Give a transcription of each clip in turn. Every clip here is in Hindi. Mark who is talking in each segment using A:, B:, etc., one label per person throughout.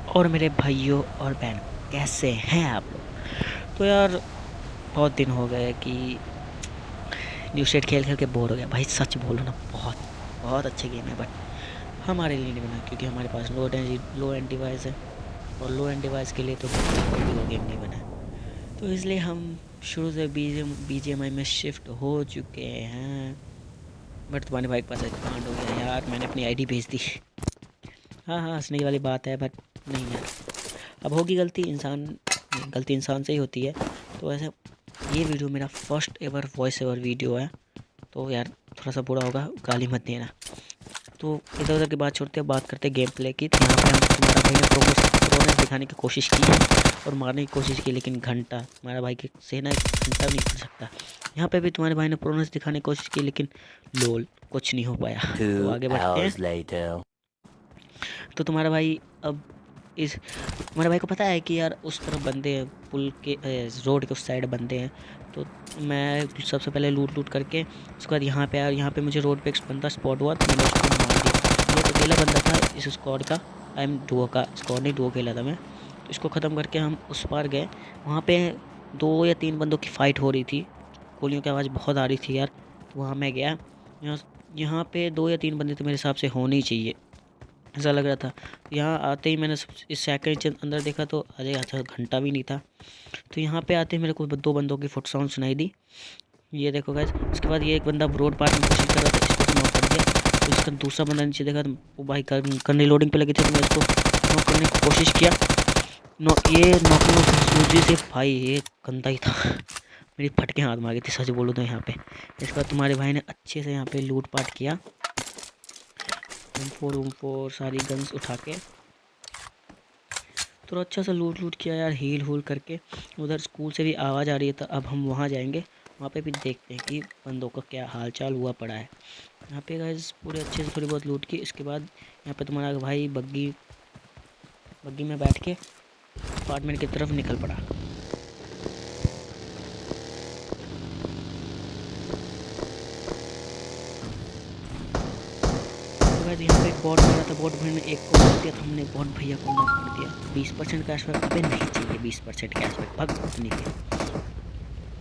A: और मेरे भाइयों और बहनों, कैसे हैं आप लोग। तो यार बहुत दिन हो गए कि न्यू स्टेट खेल खेल के बोर हो गया भाई। सच बोलो ना, बहुत बहुत अच्छा गेम है, बट हमारे लिए नहीं बना क्योंकि हमारे पास लो एंड डिवाइस है, और लो एंड डिवाइस के लिए तो कोई भी वो गेम नहीं बना है। तो इसलिए हम शुरू से BGMI में शिफ्ट हो चुके हैं। बट तुम्हारे भाई के पास एक कांड हो गया यार, मैंने अपनी आईडी भेज दी। हाँ हाँ, हंसने वाली बात है, बट नहीं यार, अब होगी गलती इंसान, नहीं गलती इंसान से ही होती है। तो ऐसे ये वीडियो मेरा first ever voice over video है, तो यार थोड़ा सा बुरा होगा, गाली मत देना। तो इधर उधर की बात छोड़ते हैं, बात करते हैं गेम प्ले की। तो यहाँ पे हम तुम्हारा भाई ने प्रोग्रेस दिखाने की कोशिश की है और मारने की कोशिश की, लेकिन घंटा तुम्हारा भाई के से ना एक घंटा भी नहीं पड़ सकता। यहाँ पे भी तुम्हारे भाई ने प्रोग्रेस दिखाने की कोशिश की, लेकिन लोल कुछ नहीं हो पाया। तो
B: 2
A: आगे बढ़ते हैं।
B: hours later.
A: तो तुम्हारा भाई अब इस तुम्हारे भाई को पता है कि यार उस तरफ बंदे हैं, पुल के रोड के उस साइड बंदे हैं। तो मैं सबसे पहले लूट लूट करके उसके बाद यहाँ पे आया, और यहाँ पे मुझे रोड पे एक बंदा स्पॉट हुआ, तो मैंने उसको मार दिया। ये अकेला बंदा था इस स्क्वाड का, आई एम डुओ का स्क्वाड, नहीं डुओ खेला था मैं। तो इसको ख़त्म करके हम उस पार गए। वहाँ पे 2 या 3 बंदों की फ़ाइट हो रही थी, गोलियों की आवाज़ बहुत आ रही थी यार। तो वहाँ मैं गया। यहाँ यहाँ पे 2 या 3 बंदे तो मेरे हिसाब से होने ही चाहिए, ऐसा लग रहा था। यहाँ आते ही मैंने इस सेकंड के अंदर देखा तो अरे अच्छा घंटा भी नहीं था। तो यहाँ पे आते ही मेरे को 2 बंदों की फुट साउंड सुनाई दी, ये देखो गाइस। उसके बाद ये एक बंदा रोड पार में कोशिश कर रहा था, इसको तो नॉक कर दिया। तो इसका दूसरा बंदा नीचे देखा, तो वो भाई करने लोडिंग पे लगे थे, तो मैं इसको नॉक करने की कोशिश किया। ये नॉकिंग सूजी से भाई ये गंदा ही था। मेरी फटके हाथ मार गई थी सच बोलूँ तो यहाँ पे। इसके बाद तुम्हारे भाई ने अच्छे से यहाँ पे लूट पाट किया, M4 सारी गन्स उठा के तो अच्छा सा लूट लूट किया यार, हील हूल करके। उधर स्कूल से भी आवाज़ आ रही है, तो अब हम वहाँ जाएंगे, वहाँ पे भी देखते हैं कि बंदों का क्या हाल चाल हुआ पड़ा है। यहाँ पे गाइस पूरे अच्छे से थोड़ी बहुत लूट की। इसके बाद यहाँ पे तुम्हारा भाई बग्गी बग्गी में बैठ के अपार्टमेंट की तरफ निकल पड़ा। तो गाइस यहाँ पे एक बॉट भरा था, बॉट भरने एक को मार दिया, तो हमने बॉट भैया को नॉक कर दिया। 20% कैशबैक, अबे नहीं चाहिए 20% कैशबैक, भग नहीं गया।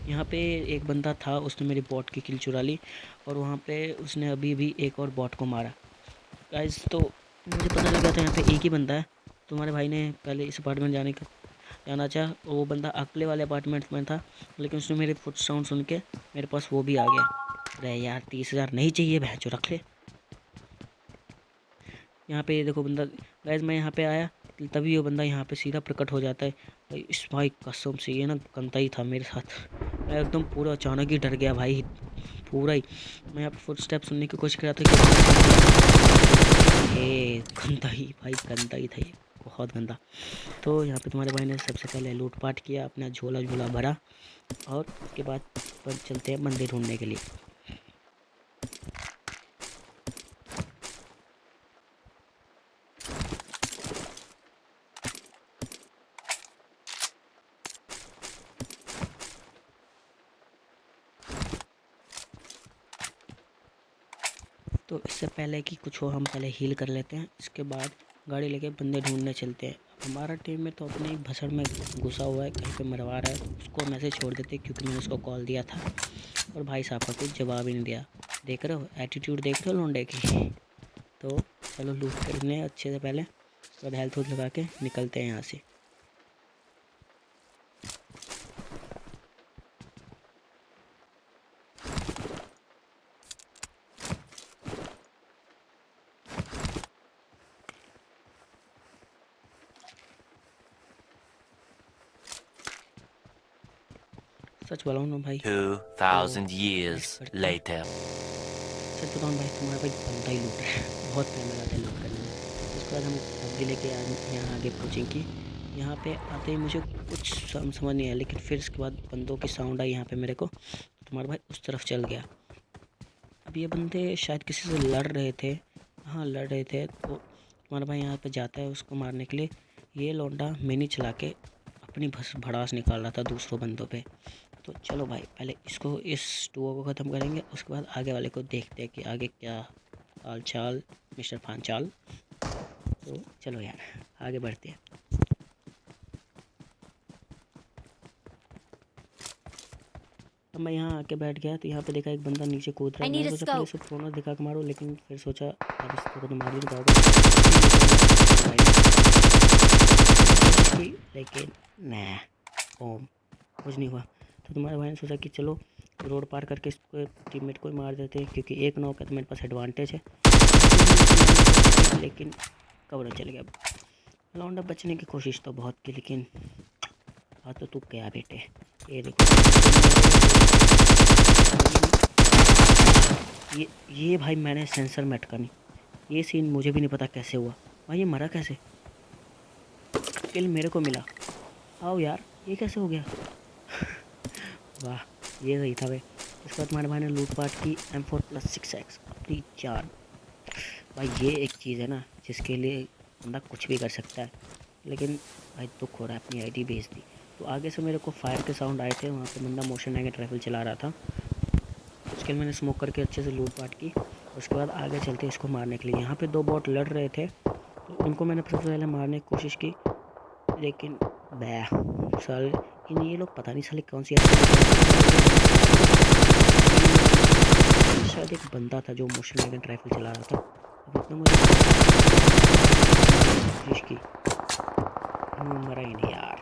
A: यहाँ पे एक बंदा था, उसने मेरी बॉट की किल चुरा ली, और वहाँ पे उसने अभी भी एक और बॉट को मारा। गाइस तो मुझे पता लग गया था यहाँ पे एक ही बंदा है। तुम्हारे भाई ने पहले इस अपार्टमेंट जाना चाहा, और वो बंदा अगले वाले अपार्टमेंट में था, लेकिन उसने मेरे फुट साउंड सुन के मेरे पास वो भी आ गया। अरे यार 30,000 नहीं चाहिए, भैंस जो रख ले। यहाँ पे ये देखो बंदा, गाइस मैं यहाँ पे आया तभी वो बंदा यहाँ पे सीधा प्रकट हो जाता है। भाई इस भाई कसम से ये ना गंदा ही था मेरे साथ। मैं एकदम पूरा अचानक ही डर गया भाई, पूरा ही। मैं यहाँ पे फुट स्टेप सुनने की कोशिश कर रहा था कि ये गंदा ही भाई, गंदा ही था ये, बहुत गंदा। तो यहाँ पे तुम्हारे भाई ने सबसे पहले लूटपाट किया, अपना झोला झोला भरा, और उसके बाद चलते हैं बंदे ढूंढने के लिए। तो इससे पहले कि कुछ हो, हम पहले हील कर लेते हैं, इसके बाद गाड़ी लेके बंदे ढूंढने चलते हैं। हमारा टीम में तो अपने ही भसड़ में घुसा हुआ है, कहीं पे मरवा रहा है, तो उसको मैसेज छोड़ देते क्योंकि मैंने उसको कॉल दिया था, और भाई साहब का कुछ जवाब ही नहीं दिया। देख रहे हो एटीट्यूड, देख रहे हो लौंडे की। तो चलो लूट करने अच्छे से पहले, उसके बाद हेल्थ वूथ लगा के निकलते हैं यहाँ से। सच बोला हूँ ना भाई, तो
B: 2,000 years
A: करते हैं।
B: later.
A: सच बताऊँ भाई, तुम्हारा भाई बंदा ही लूट रहा है, बहुत टाइम लगाता है लूट करने में। उसके बाद हम बग्गी लेके यहाँ आगे पहुँचेंगे। यहाँ पे आते ही मुझे कुछ समझ नहीं आया, लेकिन फिर इसके बाद बंदों की साउंड आई यहाँ पे मेरे को, तो तुम्हारा भाई उस तरफ चल गया। अब ये बंदे शायद किसी से लड़ रहे थे, हाँ लड़ रहे थे। तो तुम्हारा भाई यहाँ पे जाता है उसको मारने के लिए। ये लौंडा मिनी चला के अपनी भड़ास निकाल रहा था दूसरों बंदों पे। तो चलो भाई पहले इसको, इस डुओ को ख़त्म करेंगे, उसके बाद आगे वाले को देखते हैं कि आगे क्या हाल चाल मिस्टर फांचाल। तो चलो यार आगे बढ़ते हैं। अब मैं यहाँ आके बैठ गया तो यहाँ पे देखा एक बंदा नीचे कूद रहा है। मैंने सोचा पहले से प्रोनस दिखा के मारो, लेकिन फिर सोचा अब इसको तो मार ही नहीं पाओगे, लेकिन नहीं कुछ नहीं हुआ। तो तुम्हारे भाई ने सोचा कि चलो रोड पार करके इसको टीममेट को ही मार देते हैं, क्योंकि एक नॉक है तो मेरे पास एडवांटेज है। लेकिन कवर चल गया। लौंडा बचने की कोशिश तो बहुत की, लेकिन हाँ तो तू क्या बेटे, ये देखो ये भाई मैंने सेंसर में अटका नहीं। ये सीन मुझे भी नहीं पता कैसे हुआ भाई, ये मरा कैसे, किल मेरे को मिला। आओ यार ये कैसे हो गया वाह ये सही था भाई। इसके बाद तुम्हारे भाई ने लूटपाट की M4+6X अपनी जान। भाई ये एक चीज़ है ना जिसके लिए बंदा कुछ भी कर सकता है, लेकिन भाई दुख हो रहा है, अपनी आईडी भेज दी। तो आगे से मेरे को फायर के साउंड आए थे, वहाँ पे बंदा मोशन नैगेट राइफल चला रहा था। उसके लिए मैंने स्मोक करके अच्छे से लूटपाट की। उसके बाद आगे चलते इसको मारने के लिए। यहाँ पे 2 बॉट लड़ रहे थे, तो उनको मैंने सबसे पहले मारने की कोशिश की, लेकिन साल इन ये लोग पता नहीं साले कौन सी शायद एक बंदा था जो मोशन नैगेट राइफल चला रहा था। अब इतना मुझे कोशिश की, मरा ही नहीं यार।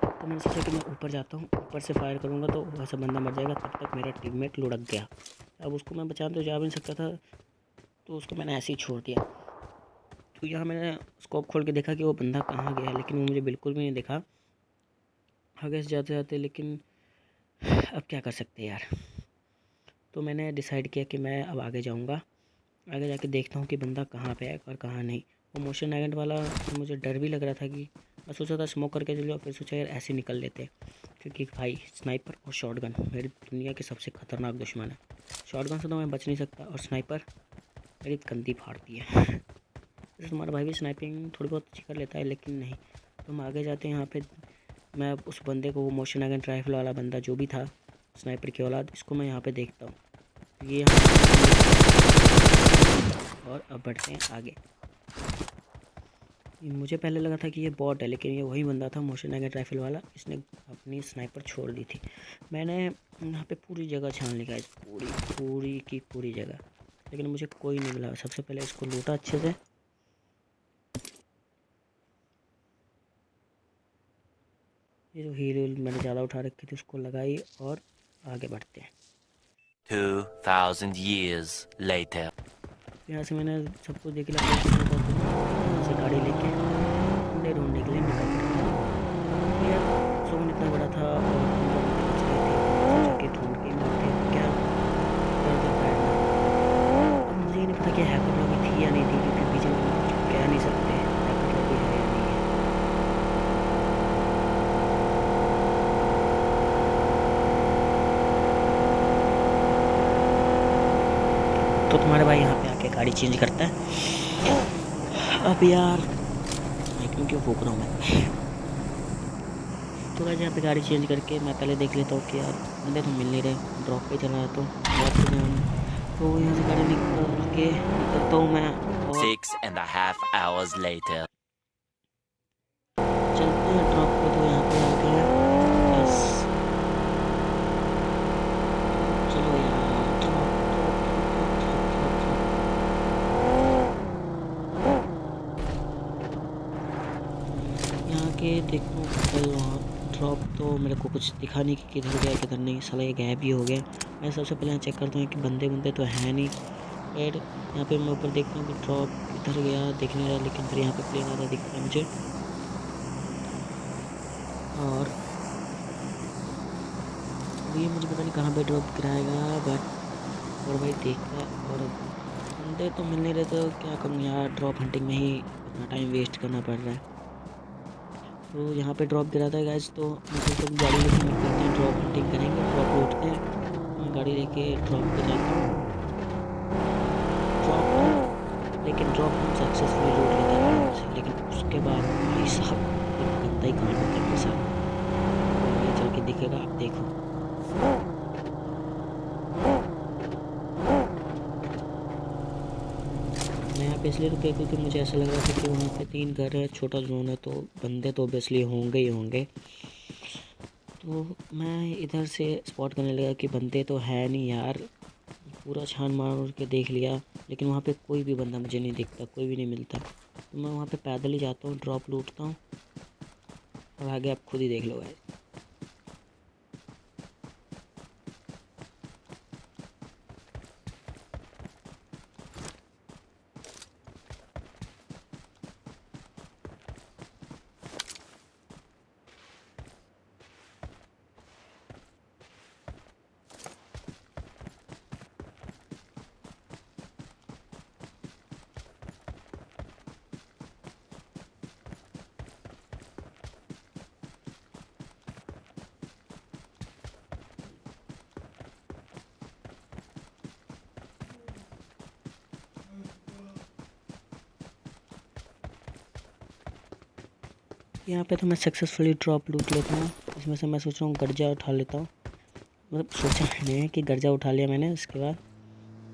A: तो मैंने सोचा कि मैं ऊपर जाता हूँ, ऊपर से फायर करूँगा तो वैसे बंदा मर जाएगा। तब तक मेरा टीममेट लुढ़क गया। अब उसको मैं बचाने तो जा भी नहीं सकता था, तो उसको मैंने ऐसे ही छोड़ दिया। तो यहाँ मैंने स्कोप खोल के देखा कि वो बंदा कहाँ गया, लेकिन वो मुझे बिल्कुल भी नहीं दिखा आगे से जाते जाते। लेकिन अब क्या कर सकते हैं यार। तो मैंने डिसाइड किया कि मैं अब आगे जाऊँगा, आगे जाके देखता हूँ कि बंदा कहाँ पे है और कहाँ नहीं। वो मोशन नैगेट वाला मुझे डर भी लग रहा था, कि मैं सोचा था स्मोक करके चलो, फिर सोचा यार ऐसे निकल लेते, क्योंकि भाई स्नाइपर और शॉटगन मेरी दुनिया के सबसे ख़तरनाक दुश्मन है। शॉटगन से तो मैं बच नहीं सकता, और स्नाइपर मेरी गंदी फाड़ती है जैसे तुम्हारा भाई भी स्नाइपिंग थोड़ी बहुत अच्छी कर लेता है, लेकिन नहीं। तो हम आगे जाते हैं। यहाँ पे मैं उस बंदे को, वो मोशन नैगेट राइफल वाला बंदा जो भी था स्नाइपर की औलाद, इसको मैं यहाँ पे देखता हूँ। ये और अब बढ़ते हैं आगे। मुझे पहले लगा था कि ये बॉट है, लेकिन ये वही बंदा था मोशन नैगेट राइफल वाला। इसने अपनी स्नाइपर छोड़ दी थी। मैंने यहाँ पे पूरी जगह छान ली गाइस, पूरी की पूरी जगह, लेकिन मुझे कोई नहीं मिला। सबसे पहले इसको लूटा अच्छे से। ये जो हील मैंने ज़्यादा उठा रखी थी उसको लगाई, और आगे बढ़ते हैं।
B: 2000 years later.
A: यहाँ से मैंने सब कुछ देख लिया। यहाँ से गाड़ी लेके ढूंढने के लिए निकल पड़ा। यार जोन इतना बड़ा था और सोचा कि ढूंढ के मारते क्या करते बैठना। अब मुझे नहीं पता कि हैकर लॉबी थी या नहीं थी, क्योंकि बीच में कुछ कह नहीं सकते हैकर लॉबी है या नहीं है। तो तुम्हारे भाई यहाँ पे आके गाड़ी चेंज करता है। अब यार क्यों फूक रहा हूँ मैं। तो गाइस यहाँ पे गाड़ी चेंज करके मैं पहले देख लेता हूँ कि यार बंदे तो मिल नहीं रहे। ड्रॉप पे चला तो ड्रॉप पे तो यहाँ से गाड़ी निकलता हूँ मैं।
B: 6.5 hours later.
A: चलते हैं ड्रॉप पे। तो यहाँ पे आके बस चलो यार यहाँ के देखता हूँ कल वहाँ ड्रॉप। तो मेरे को कुछ दिखा नहीं कि किधर गया किधर नहीं, साला ये गायब ही हो गया। मैं सबसे पहले यहाँ चेक करता हूँ कि बंदे तो है नहीं। फिर यहाँ पे मैं ऊपर देखता हूँ कि ड्रॉप इधर गया दिख नहीं रहा, लेकिन फिर यहाँ पे प्लेन आता दिख रहा है मुझे। और ये मुझे पता नहीं कहाँ पे ड्रॉप गिराएगा, बट और भाई देखा और बंदे तो मिल नहीं रहे, तो क्या करूँ यार, ड्रॉप हंटिंग में ही अपना टाइम वेस्ट करना पड़ रहा है। तो यहाँ पे ड्रॉप गिरा था गाइस, तो मुझे तो गाड़ी लेके निकलते हैं, ड्रॉप हंटिंग करेंगे, ड्रॉप लूटते हैं। मैं गाड़ी लेके ड्रॉप पे जाता हूँ। लेकिन ड्रॉप हम सक्सेसफुली लूट लेते हैं। लेकिन उसके बाद भाई साहब एक गंदा ही कांड होता है मेरे साथ, ये चल के दिखेगा, आप देखो। मैं यहाँ यहाँ पे इसलिए रुके क्योंकि मुझे ऐसा लग रहा था कि वहाँ पे 3 घर है, छोटा जोन है, तो बंदे तो ऑब्वियसली होंगे ही होंगे। तो मैं इधर से स्पॉट करने लगा कि बंदे तो है नहीं यार। पूरा छान मार के देख लिया, लेकिन वहाँ पे कोई भी बंदा मुझे नहीं दिखता, कोई भी नहीं मिलता। तो मैं वहाँ पे पैदल ही जाता हूँ, ड्रॉप लूटता हूँ और आगे आप खुद ही देख लो गाइस। यहाँ पे तो मैं सक्सेसफुली ड्रॉप लूट लेता हूँ। इसमें से मैं सोच रहा हूँ गर्जा उठा लेता हूँ। मतलब सोचा मैंने है कि गर्जा उठा लिया मैंने। उसके बाद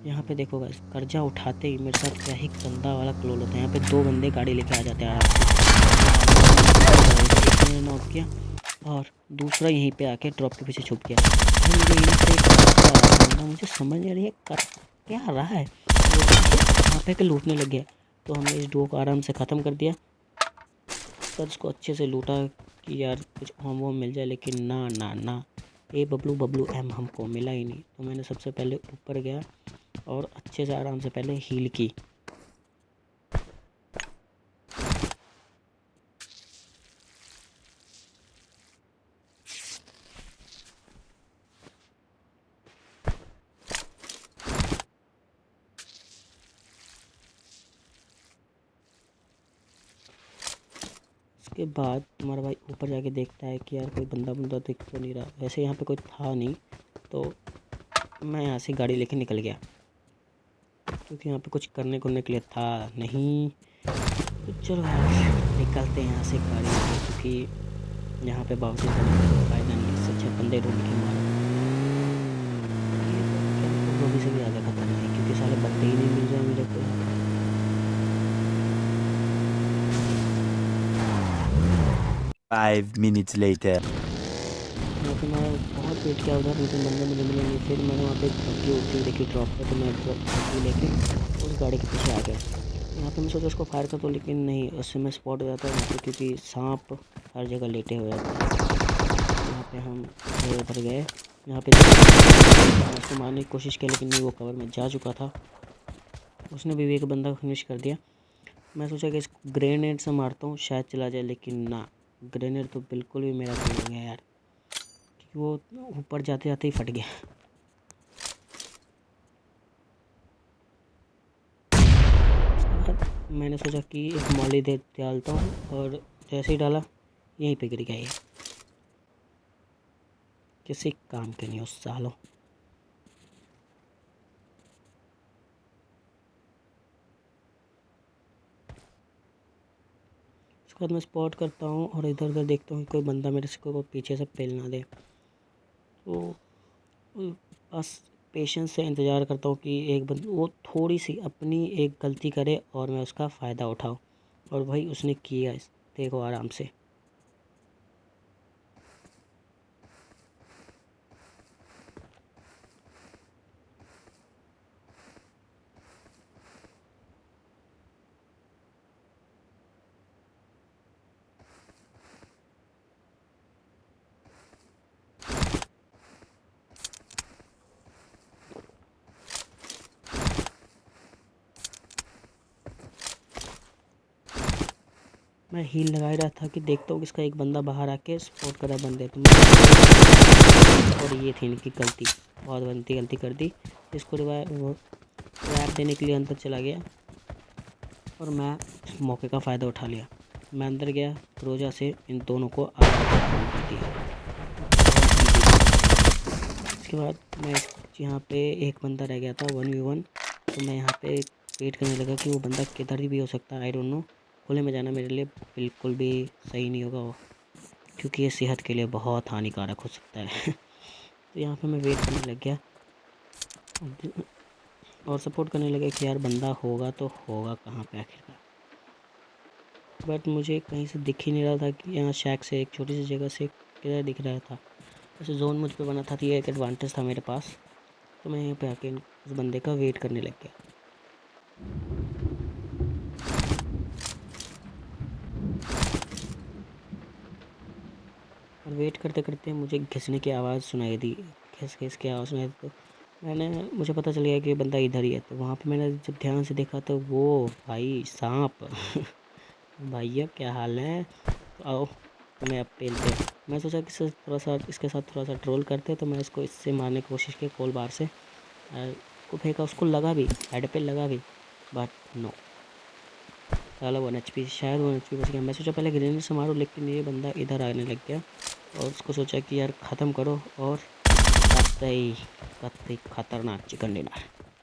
A: यहाँ पे देखो गाइस, कर्जा उठाते ही मेरे साथ क्या ही गंदा वाला क्लोल होता है। यहाँ पे 2 बंदे गाड़ी लेके आ जाते हैं आराम से। एक ने नॉक किया और दूसरा यहीं पे आके ड्रॉप के पीछे छुप गया। भाई मुझे यहीं से एक बंदा, मुझे समझ नहीं आ रही है कर क्या रहा है। वहाँ पे के लूटने लग गया, तो हमने इस डुओ को आराम से ख़त्म कर दिया। तब इसको अच्छे से लूटा कि यार कुछ होम वोम मिल जाए, लेकिन ना ना ना, ए बबलू बबलू एम हमको मिला ही नहीं। तो मैंने सबसे पहले ऊपर गया और अच्छे से आराम से पहले हील की। उसके बाद तुम्हारा भाई ऊपर जाके देखता है कि यार कोई बंदा बंदा दिख तो नहीं रहा। वैसे यहाँ पे कोई था नहीं, तो मैं यहाँ से गाड़ी लेके निकल गया, क्योंकि यहाँ पे कुछ करने के लिए था नहीं। तो चलो यार निकलते हैं यहाँ से गाड़ी लेके, क्योंकि यहाँ पे बाउंड्री करने का कोई फ़ायदा नहीं है। इससे अच्छा बंदे ढूंढ के मारो। ये तो क्या वो भी से भी ज़्यादा खतरनाक है, क्योंकि साले बंदे ही नहीं मिल रहे मेरे को यहाँ पे।
B: 5 minutes later.
A: यहाँ पे मैं बहुत वेट किया उधर, लेकिन बंदे मुझे मिले नहीं। फिर मैंने वहाँ पे एक बग्गी उड़ती हुई देखी ड्रॉप पे, तो मैं बग्गी लेके उस गाड़ी के पीछे आ गया। यहाँ पे मैं सोचा उसको फायर कर दूँ, लेकिन नहीं, उससे मैं स्पॉट हो जाता है यहाँ पे, क्योंकि सांप हर जगह लेटे हुए रहते हैं। यहाँ पे हम उधर गए, यहाँ पे मैं उसको मारने की कोशिश की, लेकिन नहीं, वो कवर में जा चुका था। उसने भी एक बंदा फिनिश कर दिया। मैं सोचा कि इसको ग्रेनेड से मारता हूँ, शायद चला जाए, लेकिन ना, ग्रेनेड तो बिल्कुल भी मेरा फेल हो गया यार, क्योंकि वो ऊपर जाते जाते ही फट गया। उसके बाद मैंने सोचा कि एक मॉली दे डालता हूँ, और जैसे ही डाला यहीं पे गिर गया ये। किसी काम के नहीं उस सालों। उसके बाद मैं स्पॉट करता हूँ और इधर उधर देखता हूँ कि कोई बंदा मेरे से को पीछे से पेल ना दे। तो बस पेशेंस से इंतज़ार करता हूँ कि एक बंद वो थोड़ी सी अपनी एक गलती करे और मैं उसका फ़ायदा उठाऊँ। और भाई उसने किया, इस देखो आराम से। मैं हील लगा ही रहा था कि देखता हूँ किसका एक बंदा बाहर आके स्पॉट करा बंदे, तो और ये थी इनकी गलती, बहुत बनती गलती कर दी। इसको रैप देने के लिए अंदर चला गया और मैं इस मौके का फ़ायदा उठा लिया। मैं अंदर गया, क्रोजा से इन दोनों को आगे कर दिया। इसके बाद मैं यहाँ पे एक बंदा रह गया था 1v1, तो मैं यहाँ पे वेट करने लगा कि वो बंदा किधर भी हो सकता है, आई डोंट नो। खुले में जाना मेरे लिए बिल्कुल भी सही नहीं होगा वो, क्योंकि ये सेहत के लिए बहुत हानिकारक हो सकता है। तो यहाँ पे मैं वेट करने लग गया। और सपोर्ट करने लगे कि यार बंदा होगा तो होगा कहाँ पे आखिरकार। बट मुझे कहीं से दिख ही नहीं रहा था कि यहाँ शैक से एक छोटी सी जगह से किधर दिख रहा था। वैसे जोन मुझ पे बना था तो ये एक एडवांटेज था मेरे पास। तो मैं यहाँ पे आके उस बंदे का वेट करने लग गया। और वेट करते करते मुझे घिसने की आवाज़ सुनाई दी, घिस घिस की आवाज़ सुनाई दी। तो मुझे पता चल गया कि ये बंदा इधर ही है। तो वहाँ पे मैंने जब ध्यान से देखा तो वो भाई सांप भैया क्या हाल है, तो आओ तुम्हें अब पेलते हैं। मैं सोचा कि इसके साथ थोड़ा सा ट्रोल करते, तो मैं इसको इससे मारने की कोशिश की कोल बार से। उसको फेंका, उसको लगा भी, हेड पे लगा भी, बट नो, साला 1 HP, शायद 1 HP बच गया। मैं सोचा पहले ग्रेनेड से मारूं, लेकिन ये बंदा इधर आने लग गया और उसको सोचा कि यार ख़त्म करो, और कतई खतरनाक चिकन डिनर।